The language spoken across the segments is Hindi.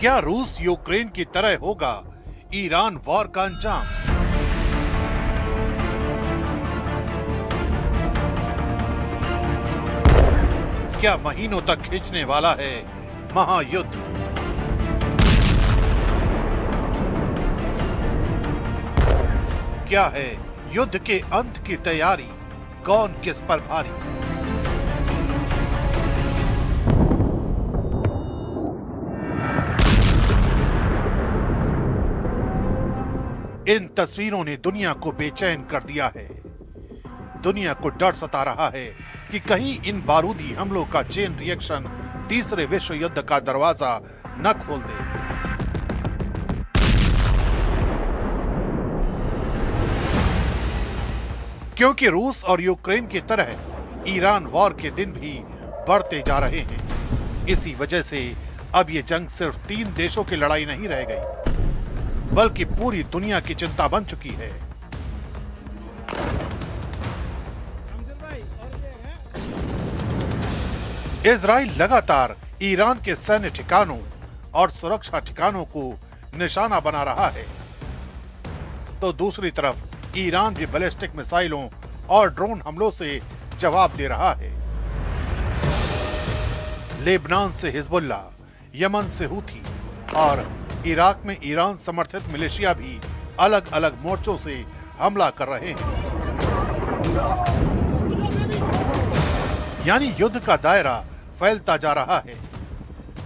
क्या रूस यूक्रेन की तरह होगा ईरान वॉर का अंजाम? क्या महीनों तक खींचने वाला है महायुद्ध? क्या है युद्ध के अंत की तैयारी? कौन किस पर भारी? इन तस्वीरों ने दुनिया को बेचैन कर दिया है। दुनिया को डर सता रहा है कि कहीं इन बारूदी हमलों का चेन रिएक्शन तीसरे विश्व युद्ध का दरवाजा न खोल दे। क्योंकि रूस और यूक्रेन की तरह ईरान वॉर के दिन भी बढ़ते जा रहे हैं। इसी वजह से अब ये जंग सिर्फ 3 देशों की लड़ाई नहीं रह गई, बल्कि पूरी दुनिया की चिंता बन चुकी है। इजराइल लगातार ईरान के सैन्य ठिकानों और सुरक्षा ठिकानों को निशाना बना रहा है, तो दूसरी तरफ ईरान भी बैलिस्टिक मिसाइलों और ड्रोन हमलों से जवाब दे रहा है। लेबनान से हिजबुल्ला, यमन से हूथी और इराक में ईरान समर्थित मिलिशिया भी अलग अलग मोर्चों से हमला कर रहे हैं। यानी युद्ध का दायरा फैलता जा रहा है।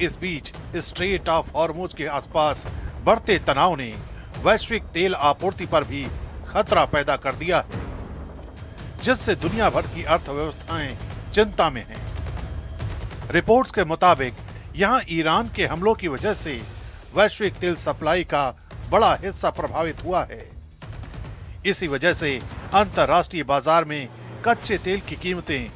इस बीच स्ट्रेट ऑफ हॉर्मुज के आसपास बढ़ते तनाव ने वैश्विक तेल आपूर्ति पर भी खतरा पैदा कर दिया है, जिससे दुनिया भर की अर्थव्यवस्थाएं चिंता में हैं। रिपोर्ट्स के मुताबिक यहां ईरान के हमलों की वजह से वैश्विक तेल सप्लाई का बड़ा हिस्सा प्रभावित हुआ है। इसी वजह से अंतर्राष्ट्रीय बाजार में कच्चे तेल की कीमतें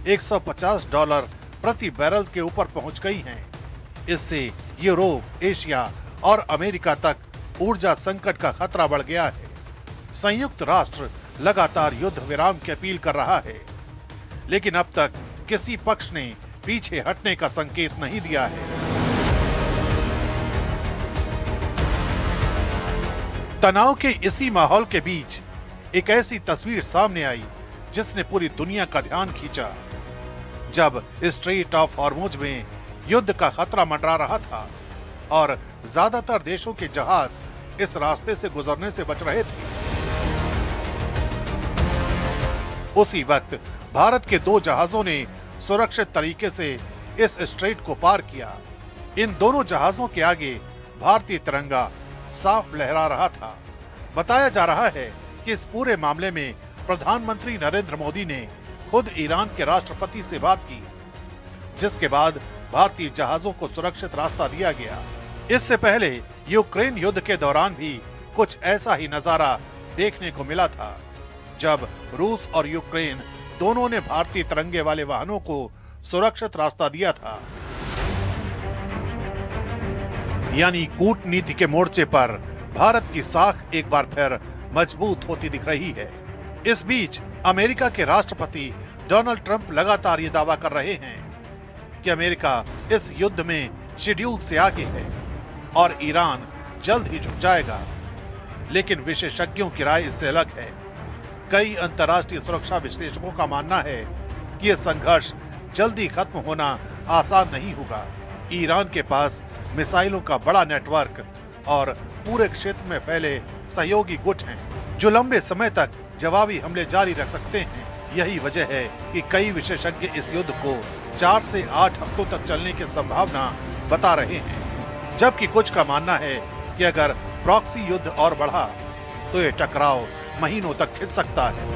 $150 प्रति बैरल के ऊपर पहुंच गई हैं। इससे यूरोप, एशिया और अमेरिका तक ऊर्जा संकट का खतरा बढ़ गया है। संयुक्त राष्ट्र लगातार युद्ध विराम की अपील कर रहा है, लेकिन अब तक किसी पक्ष ने पीछे हटने का संकेत नहीं दिया है। तनाव के इसी माहौल के बीच एक ऐसी तस्वीर सामने आई जिसने पूरी दुनिया का ध्यान खींचा। जब स्ट्रेट ऑफ हॉर्मुज में युद्ध का खतरा मंडरा रहा था और ज्यादातर देशों के जहाज इस रास्ते से गुजरने से बच रहे थे, उसी वक्त भारत के 2 जहाजों ने सुरक्षित तरीके से इस स्ट्रेट को पार किया। इन दोनों जहाजों के आगे भारतीय तिरंगा साफ लहरा रहा था। बताया जा रहा है कि इस पूरे मामले में प्रधानमंत्री नरेंद्र मोदी ने खुद ईरान के राष्ट्रपति से बात की, जिसके बाद भारतीय जहाजों को सुरक्षित रास्ता दिया गया। इससे पहले यूक्रेन युद्ध के दौरान भी कुछ ऐसा ही नजारा देखने को मिला था, जब रूस और यूक्रेन दोनों ने भारतीय तिरंगे वाले वाहनों को सुरक्षित रास्ता दिया था। यानी कूटनीति के मोर्चे पर भारत की साख एक बार फिर मजबूत होती दिख रही है। इस बीच अमेरिका के राष्ट्रपति डोनाल्ड ट्रंप लगातार ये दावा कर रहे हैं कि अमेरिका इस युद्ध में शेड्यूल से आगे है और ईरान जल्द ही झुक जाएगा। लेकिन विशेषज्ञों की राय इससे अलग है। कई अंतर्राष्ट्रीय सुरक्षा विश्लेषकों का मानना है कि यह संघर्ष जल्दी खत्म होना आसान नहीं होगा। ईरान के पास मिसाइलों का बड़ा नेटवर्क और पूरे क्षेत्र में फैले सहयोगी गुट हैं, जो लंबे समय तक जवाबी हमले जारी रख सकते हैं। यही वजह है कि कई विशेषज्ञ इस युद्ध को 4 से 8 हफ्तों तक चलने की संभावना बता रहे हैं, जबकि कुछ का मानना है कि अगर प्रॉक्सी युद्ध और बढ़ा तो ये टकराव महीनों तक खिंच सकता है।